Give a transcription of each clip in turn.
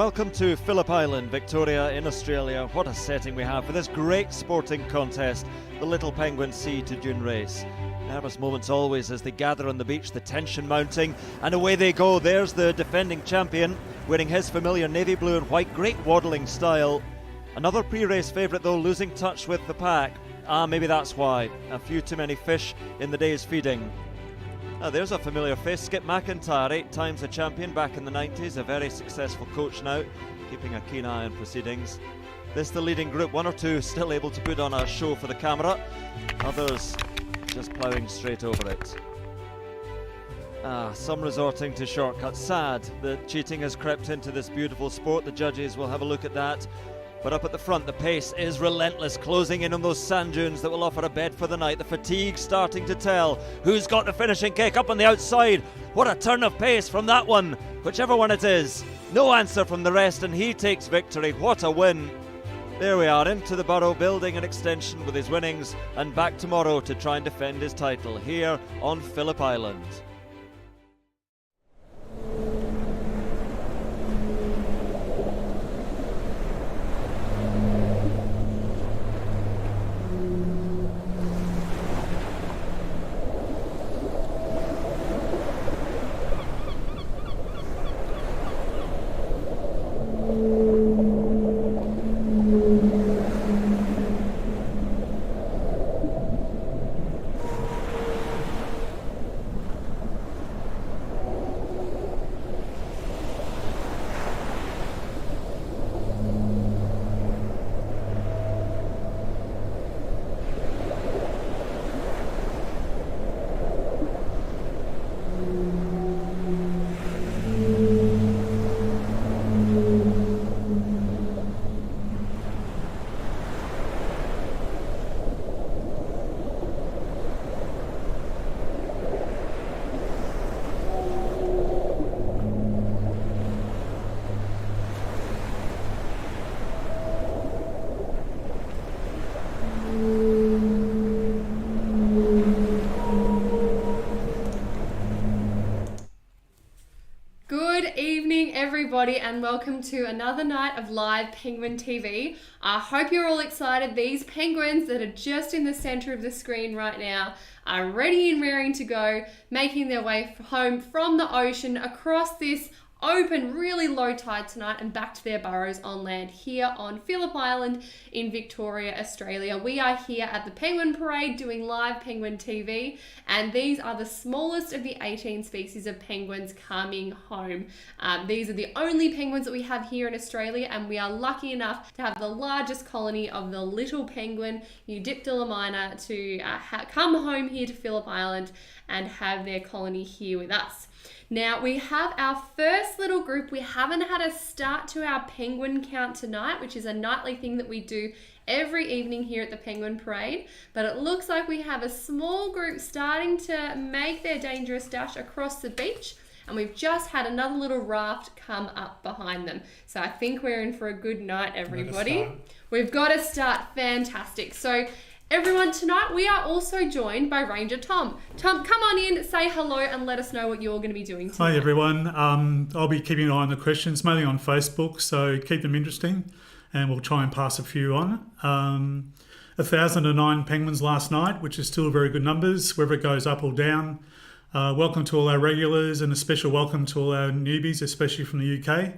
welcome to Phillip Island, Victoria in Australia. What a setting we have for this great sporting contest, the Little Penguin Sea to Dune race. Nervous moments always as they gather on the beach, the tension mounting, and away they go. There's the defending champion, wearing his familiar navy blue and white, great waddling style. Another pre-race favourite though, losing touch with the pack. Maybe that's why. A few too many fish in the day's feeding. There's a familiar face, Skip McIntyre, 8 times a champion back in the 90s, a very successful coach now, keeping a keen eye on proceedings. This the leading group, 1 or 2 still able to put on a show for the camera, others just ploughing straight over it. Some resorting to shortcuts. Sad that cheating has crept into this beautiful sport. The judges will have a look at that. But up at the front, the pace is relentless, closing in on those sand dunes that will offer a bed for the night. The fatigue starting to tell. Who's got the finishing kick up on the outside? What a turn of pace from that one, whichever one it is. No answer from the rest, and he takes victory. What a win. There we are, into the Burrow, building an extension with his winnings, and back tomorrow to try and defend his title here on Phillip Island. Everybody, and welcome to another night of live Penguin TV. I hope you're all excited. These penguins that are just in the center of the screen right now are ready and raring to go, making their way home from the ocean across this open, really low tide tonight and back to their burrows on land here on Phillip Island in Victoria, Australia. We are here at the Penguin Parade doing live Penguin TV, and these are the smallest of the 18 species of penguins coming home. These are the only penguins that we have here in Australia, and we are lucky enough to have the largest colony of the little penguin, Eudiptera minor, to come home here to Phillip Island and have their colony here with us. Now, we have our first little group. We haven't had a start to our penguin count tonight, which is a nightly thing that we do every evening here at the Penguin Parade, but it looks like we have a small group starting to make their dangerous dash across the beach, and we've just had another little raft come up behind them. So I think we're in for a good night, everybody. We've got to start. Fantastic. So everyone, tonight we are also joined by Ranger Tom. Tom, come on in, say hello, and let us know what you're going to be doing tonight. Hi everyone. I'll be keeping an eye on the questions, mainly on Facebook, so keep them interesting, and we'll try and pass a few on. 1,009 penguins last night, which is still very good numbers, whether it goes up or down. Welcome to all our regulars, and a special welcome to all our newbies, especially from the UK,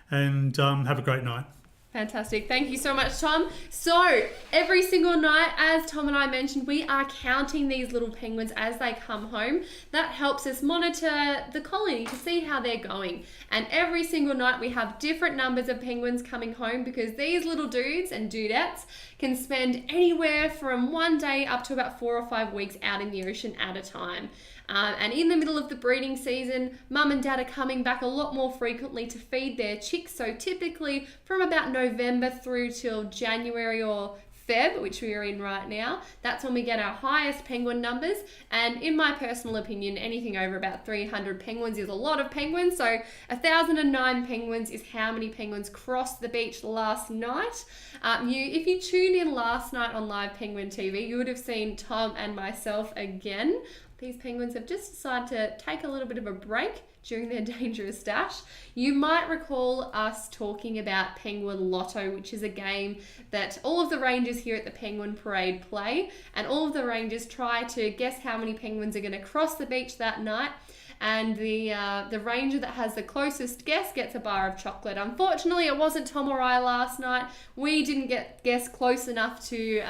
and have a great night. Fantastic. Thank you so much, Tom. So every single night, as Tom and I mentioned, we are counting these little penguins as they come home. That helps us monitor the colony to see how they're going. And every single night we have different numbers of penguins coming home, because these little dudes and dudettes can spend anywhere from 1 day up to about 4 or 5 weeks out in the ocean at a time. And in the middle of the breeding season, mum and dad are coming back a lot more frequently to feed their chicks. So typically from about November through till January or Feb, which we are in right now, that's when we get our highest penguin numbers. And in my personal opinion, anything over about 300 penguins is a lot of penguins. So 1,009 penguins is how many penguins crossed the beach last night. If you tuned in last night on live Penguin TV, you would have seen Tom and myself again. I these penguins have just decided to take a little bit of a break during their dangerous dash. You might recall us talking about Penguin Lotto, which is a game that all of the rangers here at the Penguin Parade play, and all of the rangers try to guess how many penguins are going to cross the beach that night. And the ranger that has the closest guess gets a bar of chocolate. Unfortunately, it wasn't Tom or I last night. We didn't guess close enough to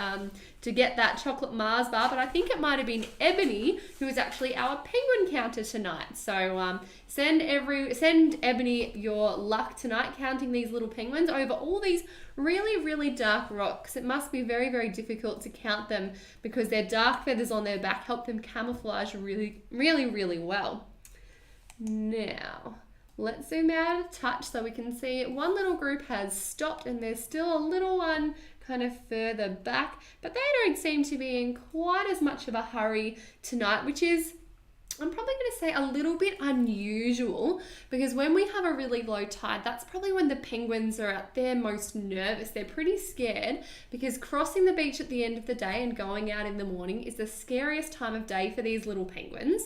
get that chocolate Mars bar, but I think it might have been Ebony, who is actually our penguin counter tonight. So send Ebony your luck tonight, counting these little penguins over all these really, really dark rocks. It must be very, very difficult to count them because their dark feathers on their back help them camouflage really, really, really well. Now, let's zoom out a touch so we can see one little group has stopped and there's still a little one kind of further back, but they don't seem to be in quite as much of a hurry tonight, which is, I'm probably going to say, a little bit unusual, because when we have a really low tide, that's probably when the penguins are at their most nervous. They're pretty scared because crossing the beach at the end of the day and going out in the morning is the scariest time of day for these little penguins.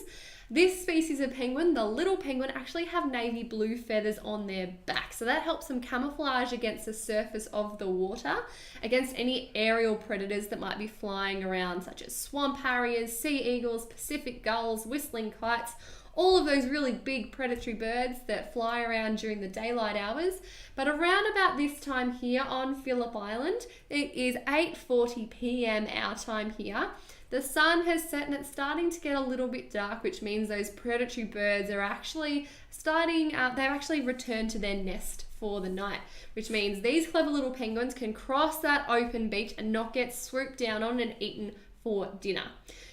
This species of penguin, the little penguin, actually have navy blue feathers on their back. So that helps them camouflage against the surface of the water, against any aerial predators that might be flying around, such as swamp harriers, sea eagles, Pacific gulls, whistling kites, all of those really big predatory birds that fly around during the daylight hours. But around about this time here on Phillip Island, it is 8:40 p.m. our time here. The sun has set and it's starting to get a little bit dark, which means those predatory birds are actually they've actually returned to their nest for the night, which means these clever little penguins can cross that open beach and not get swooped down on and eaten for dinner.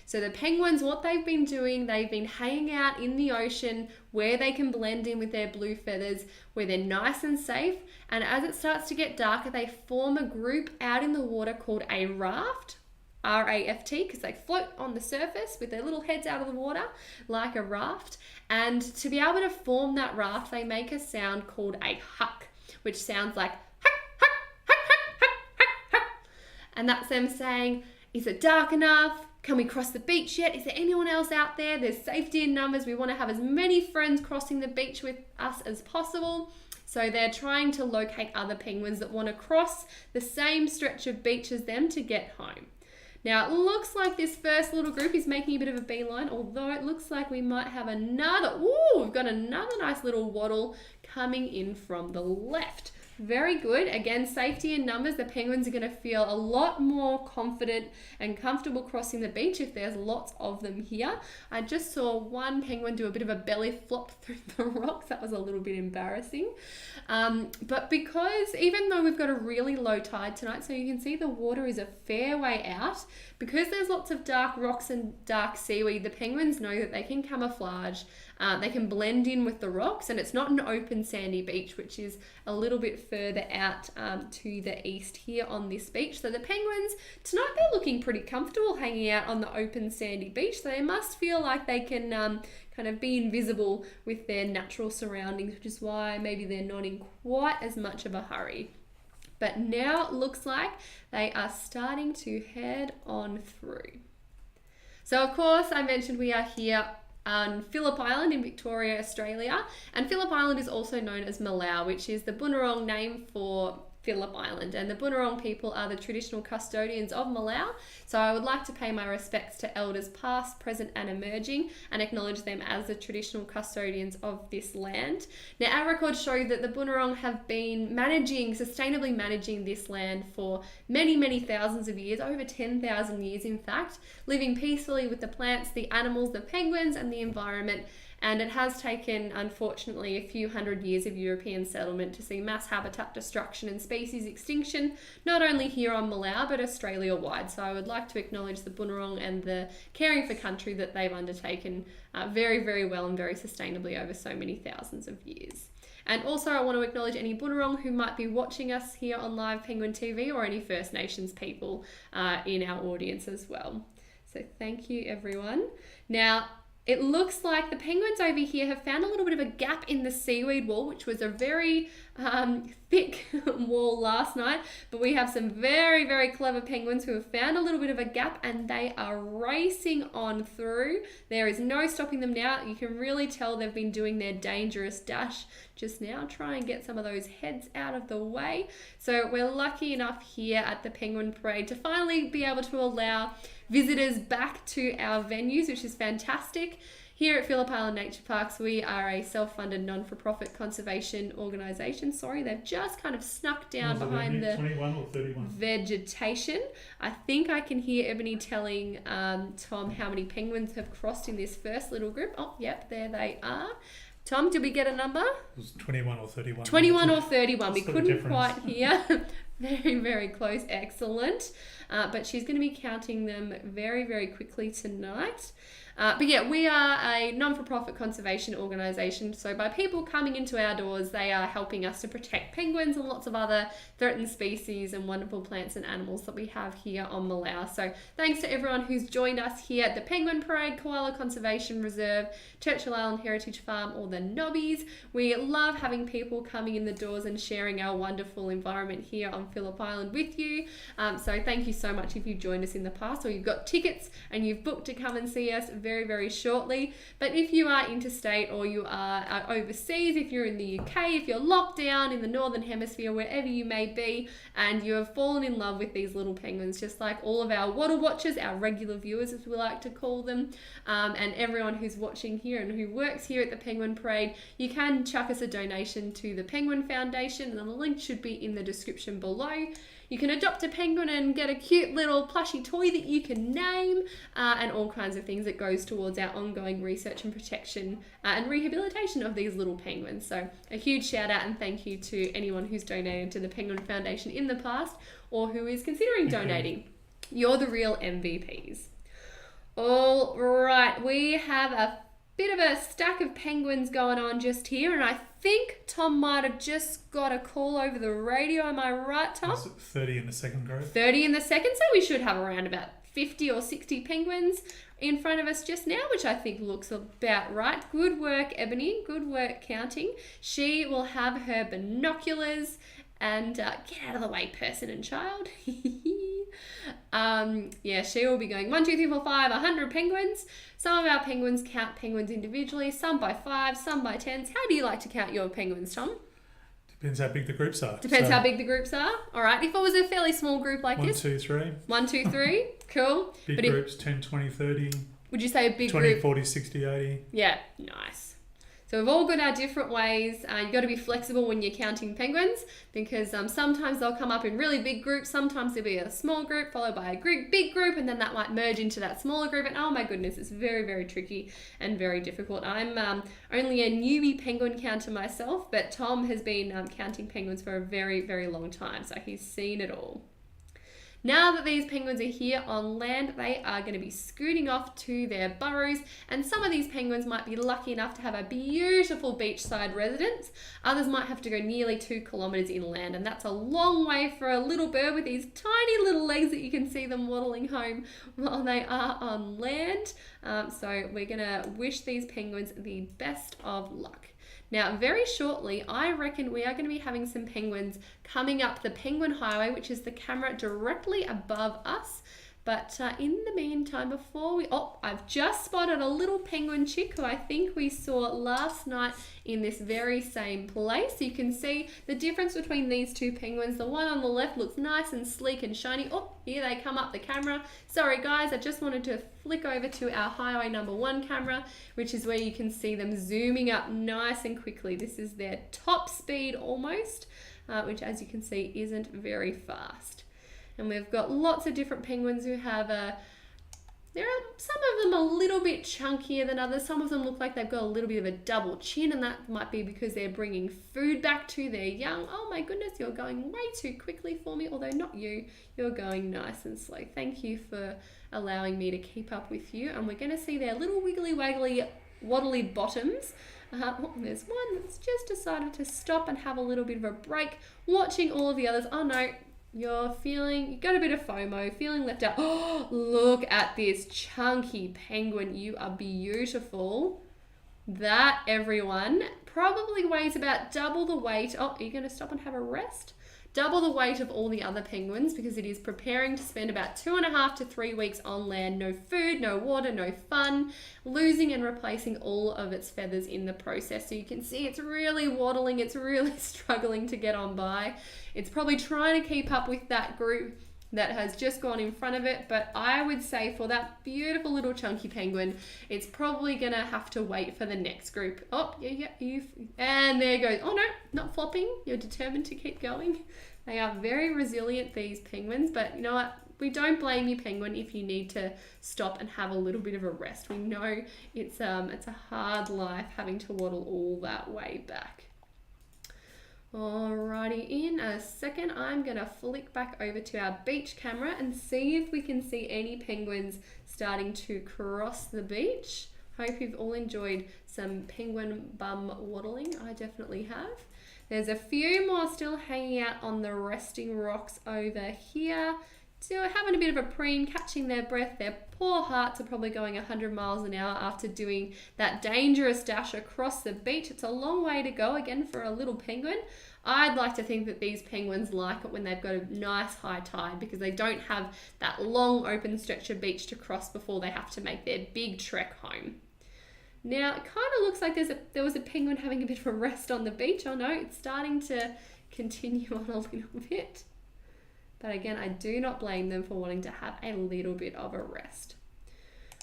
So the penguins, what they've been doing, they've been hanging out in the ocean where they can blend in with their blue feathers, where they're nice and safe. And as it starts to get darker, they form a group out in the water called a raft. R-A-F-T, because they float on the surface with their little heads out of the water like a raft. And to be able to form that raft, they make a sound called a huck, which sounds like huck, huck, huck, huck, huck, huck, huck. And that's them saying, is it dark enough? Can we cross the beach yet? Is there anyone else out there? There's safety in numbers. We want to have as many friends crossing the beach with us as possible. So they're trying to locate other penguins that want to cross the same stretch of beach as them to get home. Now, it looks like this first little group is making a bit of a beeline, although it looks like we might have we've got another nice little waddle coming in from the left. Very good. Again, safety in numbers. The penguins are going to feel a lot more confident and comfortable crossing the beach if there's lots of them here. I just saw one penguin do a bit of a belly flop through the rocks. That was a little bit embarrassing. But because even though we've got a really low tide tonight, so you can see the water is a fair way out, because there's lots of dark rocks and dark seaweed, the penguins know that they can camouflage. They can blend in with the rocks, and it's not an open sandy beach, which is a little bit further out to the east here on this beach. So the penguins, tonight they're looking pretty comfortable hanging out on the open sandy beach. So they must feel like they can kind of be invisible with their natural surroundings, which is why maybe they're not in quite as much of a hurry. But now it looks like they are starting to head on through. So of course, I mentioned we are here on Phillip Island in Victoria, Australia. And Phillip Island is also known as Malau, which is the Bunurong name for Phillip Island. And the Bunurong people are the traditional custodians of Malau. So I would like to pay my respects to elders past, present and emerging, and acknowledge them as the traditional custodians of this land. Now, our records show that the Bunurong have been sustainably managing this land for many, many thousands of years, over 10,000 years in fact, living peacefully with the plants, the animals, the penguins and the environment. And it has taken, unfortunately, a few hundred years of European settlement to see mass habitat destruction and species extinction, not only here on Malau, but Australia-wide. So I would like to acknowledge the Bunurong and the caring for country that they've undertaken very, very well and very sustainably over so many thousands of years. And also I want to acknowledge any Bunurong who might be watching us here on Live Penguin TV, or any First Nations people in our audience as well. So thank you, everyone. Now, It looks like the penguins over here have found a little bit of a gap in the seaweed wall, which was a very thick wall last night. But we have some very, very clever penguins who have found a little bit of a gap and they are racing on through. There is no stopping them now. You can really tell they've been doing their dangerous dash just now. Try and get some of those heads out of the way. So we're lucky enough here at the Penguin Parade to finally be able to allow visitors back to our venues, which is fantastic. Here at Phillip Island Nature Parks, we are a self-funded non-for-profit conservation organisation. Sorry, they've just kind of snuck down behind the 21 or 31 vegetation. I think I can hear Ebony telling Tom how many penguins have crossed in this first little group. Oh, yep, there they are. Tom, did we get a number? It was 21 or 31. 21 or 31. We couldn't difference. quite hear. Very, very close. Excellent. But she's going to be counting them very, very quickly tonight. But yeah, we are a non-for-profit conservation organisation. So by people coming into our doors, they are helping us to protect penguins and lots of other threatened species and wonderful plants and animals that we have here on Malau. So thanks to everyone who's joined us here at the Penguin Parade, Koala Conservation Reserve, Churchill Island Heritage Farm, or the Nobbies. We love having people coming in the doors and sharing our wonderful environment here on Phillip Island with you. So thank you so much if you've joined us in the past or you've got tickets and you've booked to come and see us very, very shortly. But if you are interstate or you are overseas, if you're in the UK, if you're locked down in the Northern Hemisphere, wherever you may be, and you have fallen in love with these little penguins, just like all of our water watchers, our regular viewers as we like to call them, and everyone who's watching here and who works here at the Penguin Parade, you can chuck us a donation to the Penguin Foundation, and the link should be in the description below. You can adopt a penguin and get a cute little plushy toy that you can name, and all kinds of things that goes towards our ongoing research and protection and rehabilitation of these little penguins. So a huge shout out and thank you to anyone who's donated to the Penguin Foundation in the past or who is considering donating. You're the real MVPs. All right, we have a bit of a stack of penguins going on just here, and I think Tom might have just got a call over the radio. Am I right, Tom? Is it 30 in the second group? 30 in the second, so we should have around about 50 or 60 penguins in front of us just now, which I think looks about right. Good work, Ebony. Good work counting. She will have her binoculars and get out of the way, person and child. Yeah, she will be going 1, 2, 3, 4, 5, 100 penguins. Some of our penguins count penguins individually, some by 5, some by 10s. How do you like to count your penguins, Tom? Depends how big the groups are. Depends how big the groups are. All right, if it was a fairly small group like 1, this. 2, 3. 1, 2, 3. Cool. Big but groups, 10, 20, 30. Would you say a big 20, group? 40, 60, 80. Yeah, nice. So we've all got our different ways. You've got to be flexible when you're counting penguins because sometimes they'll come up in really big groups. Sometimes there'll be a small group followed by a big group, and then that might merge into that smaller group. And oh my goodness, it's very, very tricky and very difficult. I'm only a newbie penguin counter myself, but Tom has been counting penguins for a very, very long time, so he's seen it all. Now that these penguins are here on land, they are going to be scooting off to their burrows, and some of these penguins might be lucky enough to have a beautiful beachside residence. Others might have to go nearly 2 kilometres inland, and that's a long way for a little bird with these tiny little legs that you can see them waddling home while they are on land. So we're going to wish these penguins the best of luck. Now, very shortly, I reckon we are going to be having some penguins coming up the Penguin Highway, which is the camera directly above us. But in the meantime, before we... Oh, I've just spotted a little penguin chick who I think we saw last night in this very same place. You can see the difference between these two penguins. The one on the left looks nice and sleek and shiny. Oh, here they come up the camera. Sorry guys, I just wanted to flick over to our highway number 1 camera, which is where you can see them zooming up nice and quickly. This is their top speed almost, which as you can see isn't very fast. And we've got lots of different penguins who have there are some of them a little bit chunkier than others. Some of them look like they've got a little bit of a double chin, and that might be because they're bringing food back to their young. Oh my goodness, you're going way too quickly for me, although not you. You're going nice and slow. Thank you for allowing me to keep up with you. And we're going to see their little wiggly waggly waddly bottoms. Oh, there's one that's just decided to stop and have a little bit of a break, watching all of the others. Oh no. you got a bit of FOMO, feeling left out. Oh, look at this chunky penguin. You are beautiful. That, everyone, probably weighs about double the weight. Oh, are you going to stop and have a rest? Double the weight of all the other penguins, because it is preparing to spend about 2.5 to 3 weeks on land. No food, no water, no fun, losing and replacing all of its feathers in the process. So you can see it's really waddling, it's really struggling to get on by. It's probably trying to keep up with that group that has just gone in front of it, but I would say for that beautiful little chunky penguin, it's probably gonna have to wait for the next group. Oh, and there goes. Oh no, not flopping. You're determined to keep going. They are very resilient, these penguins, but you know what? We don't blame you, penguin, if you need to stop and have a little bit of a rest. We know it's a hard life having to waddle all that way back. Alrighty, in a second, I'm going to flick back over to our beach camera and see if we can see any penguins starting to cross the beach. Hope you've all enjoyed some penguin bum waddling. I definitely have. There's a few more still hanging out on the resting rocks over here. Still having a bit of a preen, catching their breath. Their poor hearts are probably going 100 miles an hour after doing that dangerous dash across the beach. It's a long way to go again for a little penguin. I'd like to think that these penguins like it when they've got a nice high tide, because they don't have that long open stretch of beach to cross before they have to make their big trek home. Now, it kind of looks like there was a penguin having a bit of a rest on the beach. Oh no, it's starting to continue on a little bit. But again, I do not blame them for wanting to have a little bit of a rest.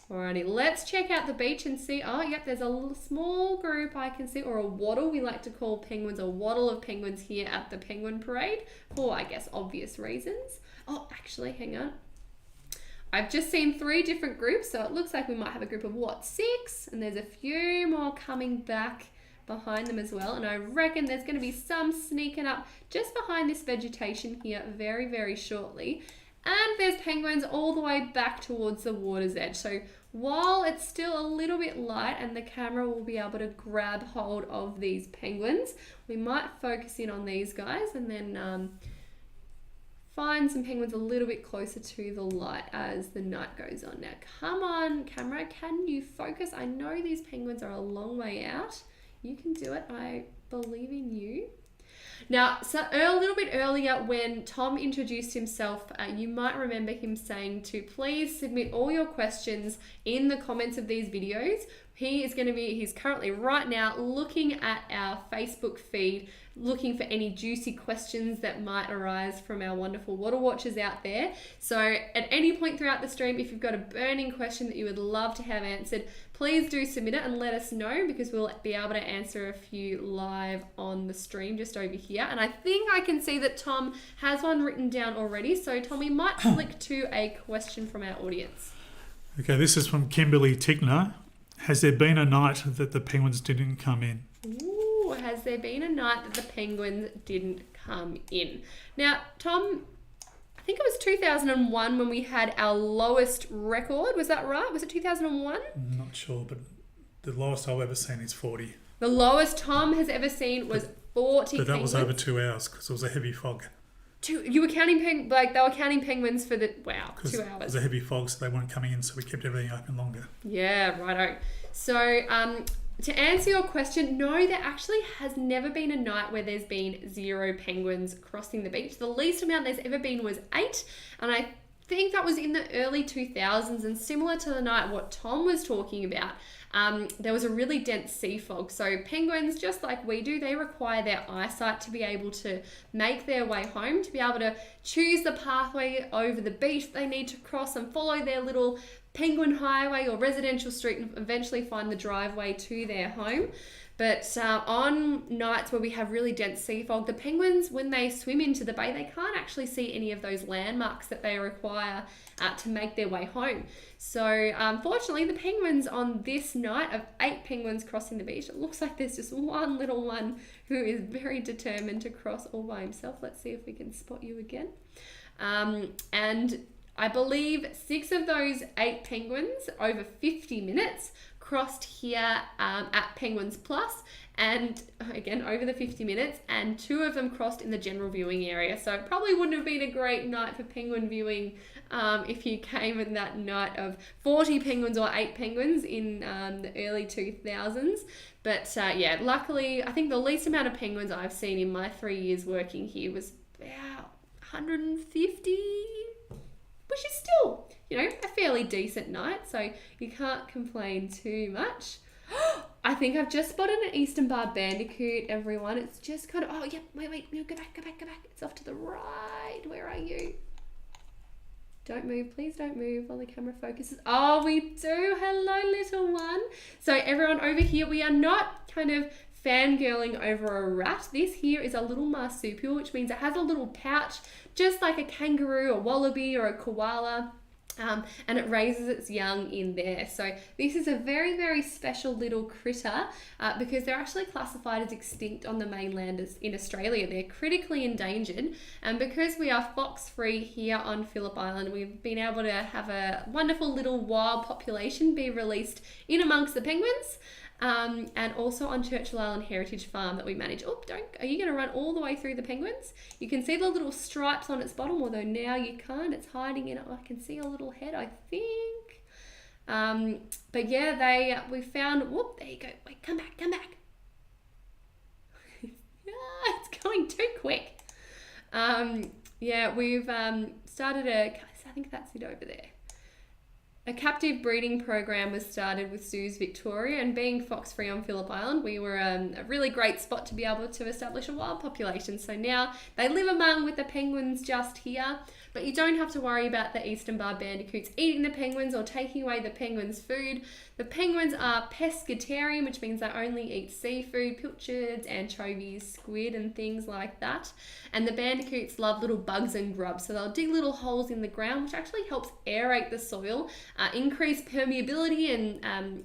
Alrighty, let's check out the beach and see. Oh, yep, there's a little small group I can see, or a waddle. We like to call penguins a waddle of penguins here at the Penguin Parade for, I guess, obvious reasons. Oh, actually, hang on. I've just seen 3 different groups, so it looks like we might have a group of, 6? And there's a few more coming back behind them as well, and I reckon there's going to be some sneaking up just behind this vegetation here very, very shortly. And there's penguins all the way back towards the water's edge. So while it's still a little bit light and the camera will be able to grab hold of these penguins, we might focus in on these guys and then find some penguins a little bit closer to the light as the night goes on. Now, come on, camera, can you focus? I know these penguins are a long way out. You can do it. I believe in you. Now, so a little bit earlier when Tom introduced himself, you might remember him saying to please submit all your questions in the comments of these videos. He's currently right now looking at our Facebook feed, looking for any juicy questions that might arise from our wonderful water watchers out there. So at any point throughout the stream, if you've got a burning question that you would love to have answered, please do submit it and let us know, because we'll be able to answer a few live on the stream just over here. And I think I can see that Tom has one written down already. So Tom, we might flick to a question from our audience. Okay, this is from Kimberly Tickner. Has there been a night that the penguins didn't come in? Ooh, has there been a night that the penguins didn't come in? Now, Tom, I think it was 2001 when we had our lowest record. Was that right? Was it 2001? I'm not sure, but the lowest I've ever seen is 40. The lowest Tom has ever seen was 40 But that penguins. was over 2 hours because it was a heavy fog. You were counting they were counting penguins for 2 hours. It was a heavy fog, so they weren't coming in, so we kept everything open longer. Yeah, righto. So, to answer your question, no, there actually has never been a night where there's been 0 penguins crossing the beach. The least amount there's ever been was 8, and I think that was in the early 2000s, and similar to the night what Tom was talking about, there was a really dense sea fog. So penguins, just like we do, they require their eyesight to be able to make their way home, to be able to choose the pathway over the beach they need to cross and follow their little penguin highway or residential street and eventually find the driveway to their home. But on nights where we have really dense sea fog, the penguins, when they swim into the bay, they can't actually see any of those landmarks that they require to make their way home. So unfortunately, the penguins on this night of 8 penguins crossing the beach, it looks like there's just one little one who is very determined to cross all by himself. Let's see if we can spot you again. And I believe 6 of those 8 penguins over 50 minutes crossed here at Penguins Plus, and again over the 50 minutes, and 2 of them crossed in the general viewing area. So it probably wouldn't have been a great night for penguin viewing if you came in that night of 40 penguins or 8 penguins in the early 2000s. But yeah, luckily, I think the least amount of penguins I've seen in my 3 years working here was about 150, which is still, you know, a fairly decent night. So you can't complain too much. I think I've just spotted an Eastern Bar Bandicoot, everyone. It's just kind of, oh, yeah, wait, no, go back. It's off to the right. Where are you? Don't move, please don't move while the camera focuses. Oh, we do. Hello, little one. So everyone over here, we are not kind of fangirling over a rat. This here is a little marsupial, which means it has a little pouch, just like a kangaroo, a wallaby, or a koala. And it raises its young in there. So this is a very, very special little critter because they're actually classified as extinct on the mainland in Australia. They're critically endangered, and because we are fox free here on Phillip Island, we've been able to have a wonderful little wild population be released in amongst the penguins. And also on Churchill Island Heritage Farm that we manage. Oh, are you going to run all the way through the penguins? You can see the little stripes on its bottom, although now you can't. It's hiding in it. Oh, I can see a little head, I think. But yeah, we found, whoop, there you go. Wait, come back. It's going too quick. Yeah, we've started I think that's it over there. A captive breeding program was started with Zoos Victoria, and being fox-free on Phillip Island, we were a really great spot to be able to establish a wild population. So now they live among with the penguins just here, but you don't have to worry about the Eastern Bar Bandicoots eating the penguins or taking away the penguins' food. The penguins are pescatarian, which means they only eat seafood, pilchards, anchovies, squid, and things like that. And the bandicoots love little bugs and grubs, so they'll dig little holes in the ground, which actually helps aerate the soil, increase permeability, and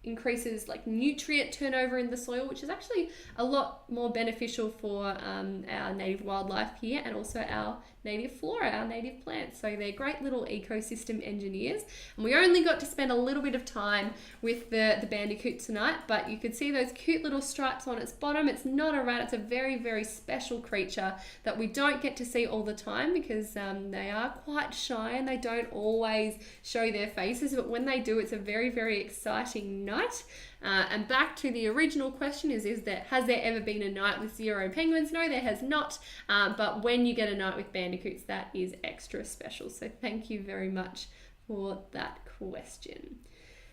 increases like nutrient turnover in the soil, which is actually a lot more beneficial for our native wildlife here, and also our native flora, our native plants. So they're great little ecosystem engineers, and we only got to spend a little bit of time with the bandicoot tonight, but you could see those cute little stripes on its bottom. It's not a rat, it's a very, very special creature that we don't get to see all the time because they are quite shy and they don't always show their faces, but when they do, it's a very, very exciting night. And back to the original question has there ever been a night with 0 penguins? No, there has not. But when you get a night with bandicoots, that is extra special. So thank you very much for that question.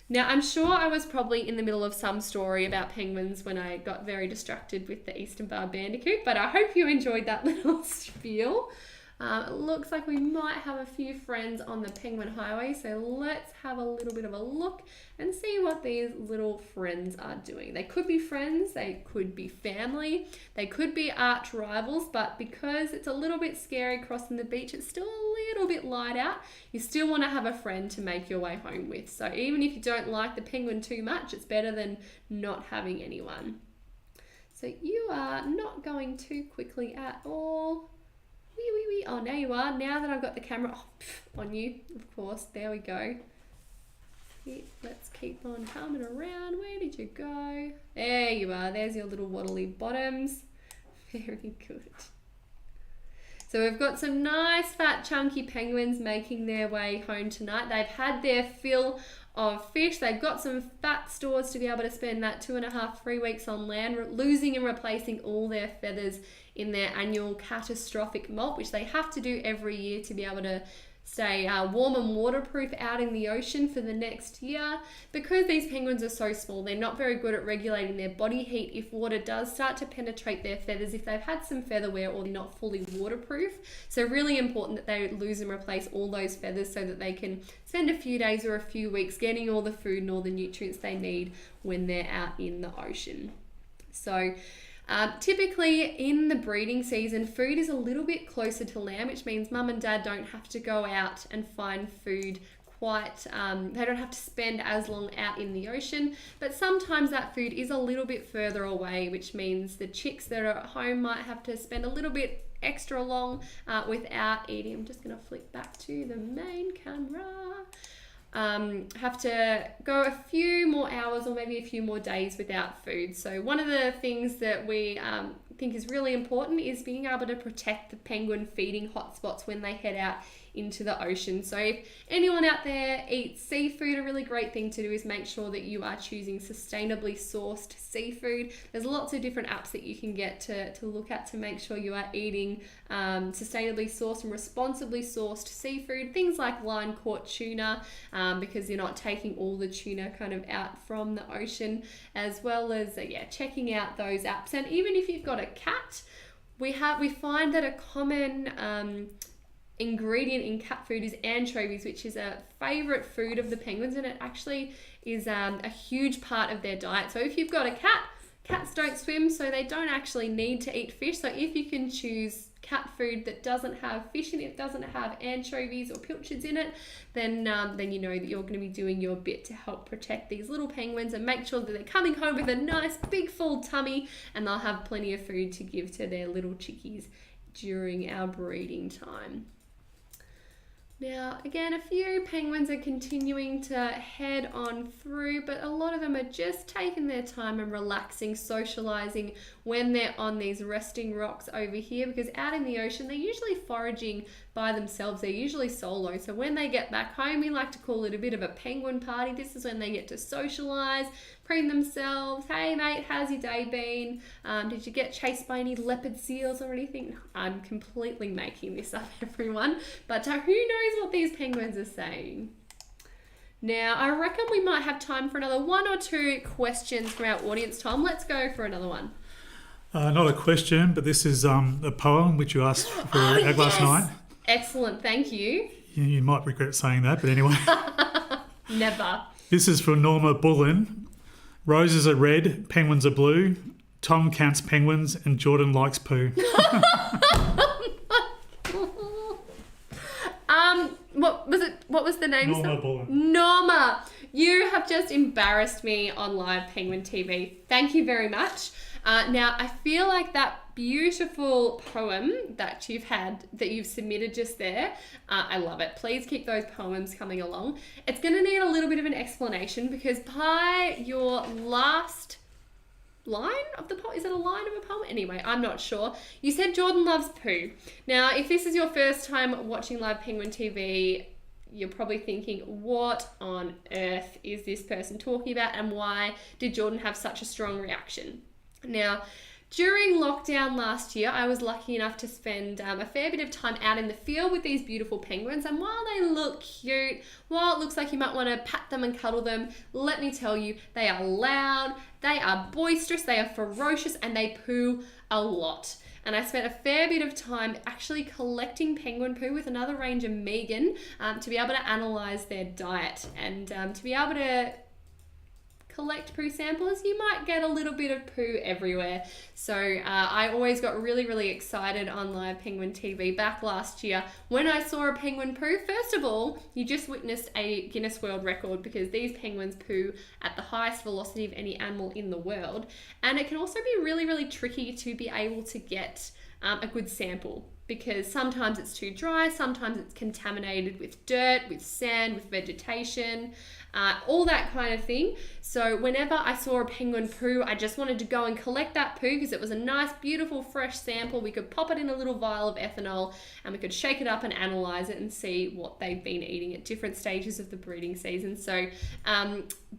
Now, I'm sure I was probably in the middle of some story about penguins when I got very distracted with the Eastern Bar Bandicoot, but I hope you enjoyed that little spiel. It looks like we might have a few friends on the Penguin Highway, so let's have a little bit of a look and see what these little friends are doing. They could be friends, they could be family, they could be arch rivals, but because it's a little bit scary crossing the beach, it's still a little bit light out, you still want to have a friend to make your way home with. So even if you don't like the penguin too much, it's better than not having anyone. So you are not going too quickly at all. Oh, now you are. Now that I've got the camera on you, of course. There we go. Let's keep on coming around. Where did you go? There you are. There's your little waddly bottoms. Very good. So we've got some nice fat chunky penguins making their way home tonight. They've had their fill of fish. They've got some fat stores to be able to spend that 2.5-3 weeks on land, losing and replacing all their feathers in their annual catastrophic molt, which they have to do every year to be able to stay warm and waterproof out in the ocean for the next year. Because these penguins are so small, they're not very good at regulating their body heat if water does start to penetrate their feathers, if they've had some feather wear or they're not fully waterproof. So really important that they lose and replace all those feathers so that they can spend a few days or a few weeks getting all the food and all the nutrients they need when they're out in the ocean. So typically in the breeding season, food is a little bit closer to land, which means mum and dad don't have to go out and find food they don't have to spend as long out in the ocean, but sometimes that food is a little bit further away, which means the chicks that are at home might have to spend a little bit extra long without eating. I'm just going to flick back to the main camera. have to go a few more hours or maybe a few more days without food. So one of the things that we think is really important is being able to protect the penguin feeding hotspots when they head out into the ocean. So if anyone out there eats seafood, a really great thing to do is make sure that you are choosing sustainably sourced seafood. There's lots of different apps that you can get to look at to make sure you are eating sustainably sourced and responsibly sourced seafood, things like line caught tuna, because you're not taking all the tuna kind of out from the ocean, as well as checking out those apps. And even if you've got a cat, we find that a common ingredient in cat food is anchovies, which is a favorite food of the penguins, and it actually is a huge part of their diet. So if you've got a cat, cats don't swim, so they don't actually need to eat fish. So if you can choose cat food that doesn't have fish in it, doesn't have anchovies or pilchards in it, then you know that you're going to be doing your bit to help protect these little penguins and make sure that they're coming home with a nice big full tummy, and they'll have plenty of food to give to their little chickies during our breeding time. Now, again, a few penguins are continuing to head on through, but a lot of them are just taking their time and relaxing, socializing when they're on these resting rocks over here, because out in the ocean, they're usually foraging by themselves. They're usually solo. So when they get back home, we like to call it a bit of a penguin party. This is when they get to socialize, preen themselves. Hey mate, how's your day been? Did you get chased by any leopard seals or anything? I'm completely making this up, everyone. But who knows what these penguins are saying? Now, I reckon we might have time for another one or two questions from our audience. Tom, let's go for another one. Not a question, but this is a poem which you asked for last night. Excellent, thank you. You might regret saying that, but anyway. Never. This is from Norma Bullen. Roses are red, penguins are blue. Tom counts penguins and Jordan likes poo. What was the name? Norma Bullen. Norma, you have just embarrassed me on Live Penguin TV. Thank you very much. Now, I feel like that beautiful poem that you've submitted just there, I love it. Please keep those poems coming along. It's going to need a little bit of an explanation, because by your last line of the poem, is it a line of a poem? Anyway, I'm not sure. You said Jordan loves poo. Now, if this is your first time watching Live Penguin TV, you're probably thinking, what on earth is this person talking about, and why did Jordan have such a strong reaction? Now, during lockdown last year, I was lucky enough to spend a fair bit of time out in the field with these beautiful penguins. And while they look cute, while it looks like you might want to pat them and cuddle them, let me tell you, they are loud, they are boisterous, they are ferocious, and they poo a lot. And I spent a fair bit of time actually collecting penguin poo with another ranger, Megan, to be able to analyse their diet and to be able to collect poo samples. You might get a little bit of poo everywhere. So I always got really, really excited on Live Penguin TV back last year when I saw a penguin poo. First of all, you just witnessed a Guinness World Record, because these penguins poo at the highest velocity of any animal in the world. And it can also be really, really tricky to be able to get a good sample, because sometimes it's too dry, sometimes it's contaminated with dirt, with sand, with vegetation, all that kind of thing. So whenever I saw a penguin poo, I just wanted to go and collect that poo, because it was a nice, beautiful, fresh sample. We could pop it in a little vial of ethanol and we could shake it up and analyze it and see what they've been eating at different stages of the breeding season. So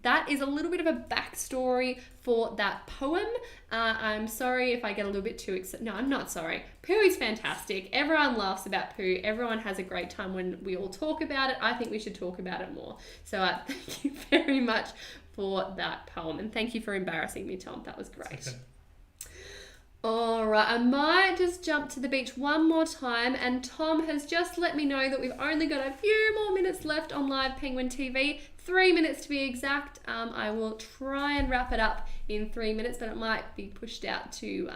that is a little bit of a backstory for that poem. I'm sorry if I get a little bit too excited. No, I'm not sorry. Poo is fantastic. Everyone laughs about poo. Everyone has a great time when we all talk about it. I think we should talk about it more. So thank you very much for that poem. And thank you for embarrassing me, Tom. That was great. Okay. All right, I might just jump to the beach one more time, and Tom has just let me know that we've only got a few more minutes left on Live Penguin TV, 3 minutes to be exact. I will try and wrap it up in 3 minutes, but it might be pushed out to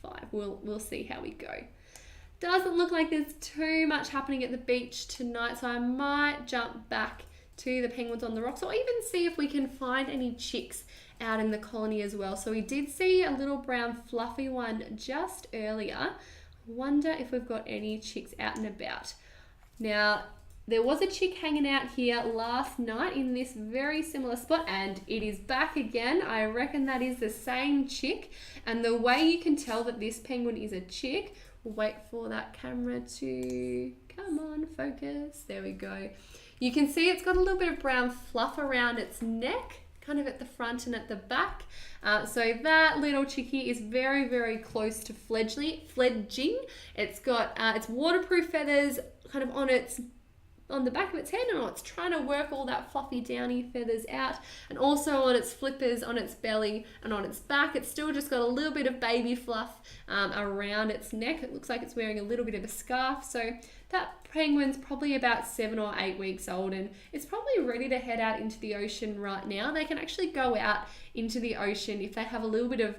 5. We'll see how we go. Doesn't look like there's too much happening at the beach tonight, so I might jump back to the penguins on the rocks, or even see if we can find any chicks out in the colony as well. So we did see a little brown fluffy one just earlier. I wonder if we've got any chicks out and about. Now, there was a chick hanging out here last night in this very similar spot, and it is back again. I reckon that is the same chick, and the way you can tell that this penguin is a chick, we'll wait for that camera to come on, focus, there we go. You can see it's got a little bit of brown fluff around its neck, kind of at the front and at the back. So that little chickie is very, very close to fledging. It's got its waterproof feathers kind of on the back of its head, and it's trying to work all that fluffy downy feathers out, and also on its flippers, on its belly and on its back. It's still just got a little bit of baby fluff around its neck. It looks like it's wearing a little bit of a scarf. So that penguin's probably about 7 or 8 weeks old, and it's probably ready to head out into the ocean right now. They can actually go out into the ocean if they have a little bit of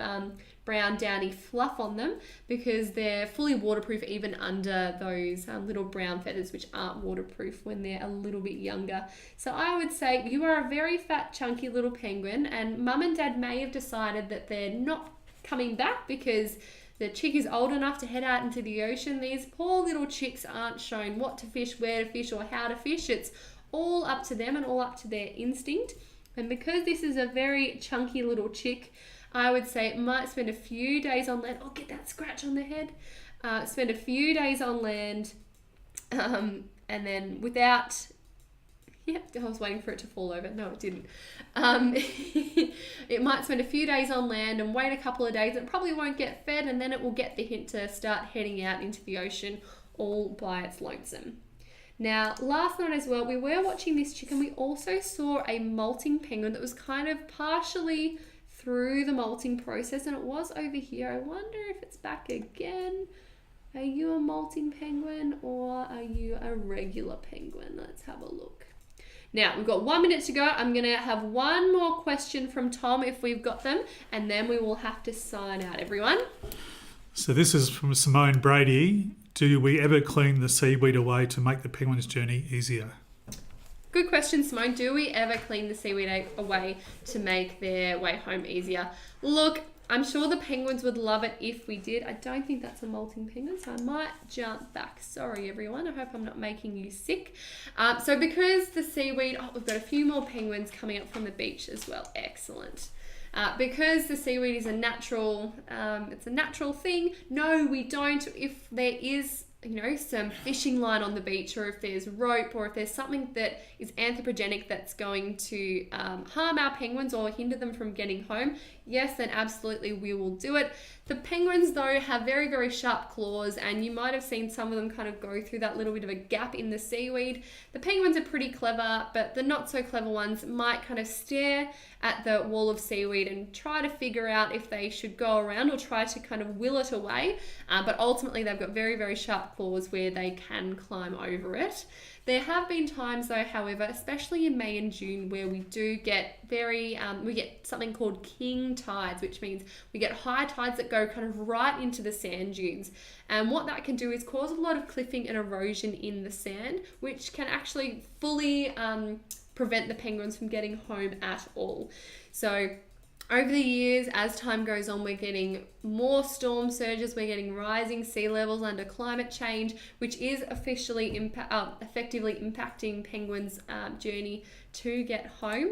brown downy fluff on them, because they're fully waterproof even under those little brown feathers, which aren't waterproof when they're a little bit younger. So I would say you are a very fat, chunky little penguin, and mum and dad may have decided that they're not coming back because the chick is old enough to head out into the ocean. These poor little chicks aren't shown what to fish, where to fish, or how to fish. It's all up to them and all up to their instinct. And because this is a very chunky little chick, I would say it might spend a few days on land. Oh, get that scratch on the head. Spend a few days on land, and then without... Yep, I was waiting for it to fall over. No, it didn't. It might spend a few days on land and wait a couple of days. It probably won't get fed, and then it will get the hint to start heading out into the ocean all by its lonesome. Now, last night as well, we were watching this chicken. We also saw a molting penguin that was kind of partially through the molting process, and it was over here. I wonder if it's back again. Are you a molting penguin or are you a regular penguin? Let's have a look. Now, we've got 1 minute to go. I'm going to have one more question from Tom if we've got them, and then we will have to sign out, everyone. So this is from Simone Brady. Do we ever clean the seaweed away to make the penguin's journey easier? Good question, Simone. Do we ever clean the seaweed away to make their way home easier? Look, I'm sure the penguins would love it if we did. I don't think that's a molting penguin, so I might jump back. Sorry, everyone. I hope I'm not making you sick. So because the seaweed... Oh, we've got a few more penguins coming up from the beach as well. Excellent. Because the seaweed is a natural... it's a natural thing. No, we don't. If there is... some fishing line on the beach, or if there's rope, or if there's something that is anthropogenic that's going to harm our penguins or hinder them from getting home, yes, then absolutely we will do it. The penguins, though, have very, very sharp claws, and you might have seen some of them kind of go through that little bit of a gap in the seaweed. The penguins are pretty clever, but the not so clever ones might kind of stare at the wall of seaweed and try to figure out if they should go around or try to kind of will it away. But ultimately, they've got very, very sharp claws where they can climb over it. There have been times, though, however, especially in May and June, where we do get we get something called king tides, which means we get high tides that go kind of right into the sand dunes. And what that can do is cause a lot of cliffing and erosion in the sand, which can actually fully prevent the penguins from getting home at all. So over the years, as time goes on, we're getting more storm surges, we're getting rising sea levels under climate change, which is effectively impacting penguins' journey to get home.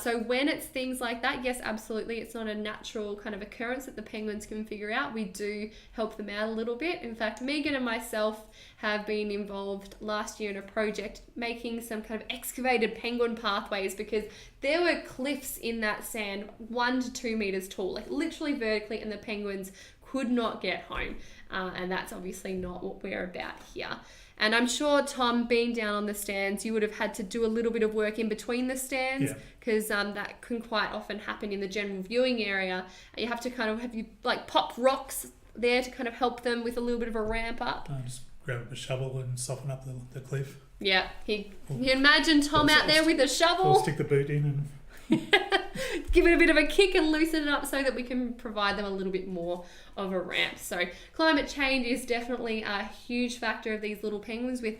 So when it's things like that, yes, absolutely, it's not a natural kind of occurrence that the penguins can figure out. We do help them out a little bit. In fact, Megan and myself have been involved last year in a project making some kind of excavated penguin pathways, because there were cliffs in that sand 1 to 2 meters tall, like literally vertically, and the penguins could not get home. And that's obviously not what we're about here. And I'm sure, Tom, being down on the stands, you would have had to do a little bit of work in between the stands, because that can quite often happen in the general viewing area. You have to kind of pop rocks there to kind of help them with a little bit of a ramp up. Just grab up a shovel and soften up the cliff. Yeah, you imagine Tom out there with a shovel. Or stick the boot in and... give it a bit of a kick and loosen it up so that we can provide them a little bit more of a ramp. So climate change is definitely a huge factor of these little penguins, with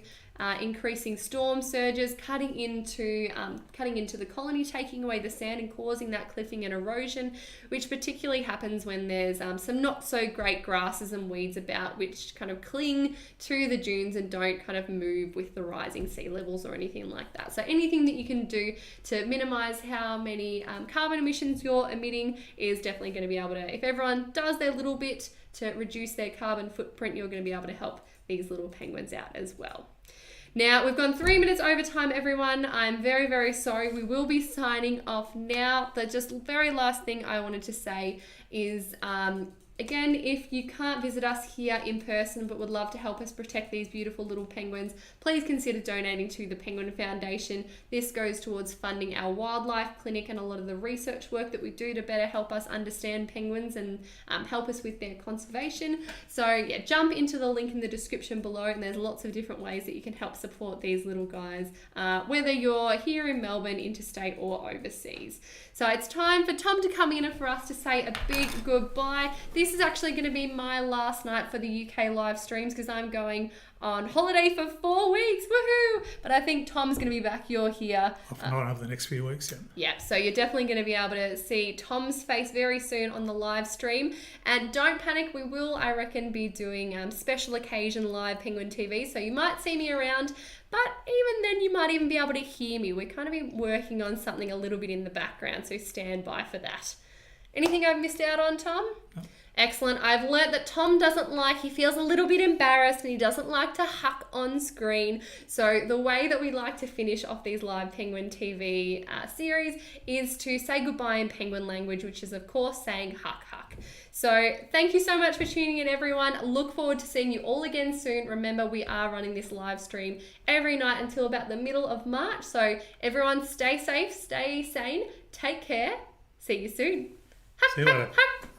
increasing storm surges, cutting into the colony, taking away the sand and causing that cliffing and erosion, which particularly happens when there's some not so great grasses and weeds about, which kind of cling to the dunes and don't kind of move with the rising sea levels or anything like that. So anything that you can do to minimize how many carbon emissions you're emitting is definitely going to be able to, if everyone does their little bit to reduce their carbon footprint, you're going to be able to help these little penguins out as well. Now, we've gone 3 minutes over time, everyone. I'm very, very sorry. We will be signing off now. The just very last thing I wanted to say is, again, if you can't visit us here in person but would love to help us protect these beautiful little penguins, please consider donating to the Penguin Foundation. This goes towards funding our wildlife clinic and a lot of the research work that we do to better help us understand penguins and help us with their conservation. So yeah, jump into the link in the description below, and there's lots of different ways that you can help support these little guys, whether you're here in Melbourne, interstate or overseas. So it's time for Tom to come in and for us to say a big goodbye. This is actually going to be my last night for the UK live streams because I'm going on holiday for 4 weeks. Woohoo! But I think Tom's going to be back. You're here. Off and on over the next few weeks, yeah. Yeah, so you're definitely going to be able to see Tom's face very soon on the live stream. And don't panic, we will, I reckon, be doing special occasion live Penguin TV. So you might see me around, but even then you might even be able to hear me. We're kind of been working on something a little bit in the background, so stand by for that. Anything I've missed out on, Tom? No. Excellent. I've learnt that Tom he feels a little bit embarrassed and he doesn't like to huck on screen. So the way that we like to finish off these live Penguin TV series is to say goodbye in Penguin language, which is of course saying huck huck. So thank you so much for tuning in, everyone. Look forward to seeing you all again soon. Remember, we are running this live stream every night until about the middle of March. So everyone stay safe, stay sane, take care. See you soon. See you later. Huck.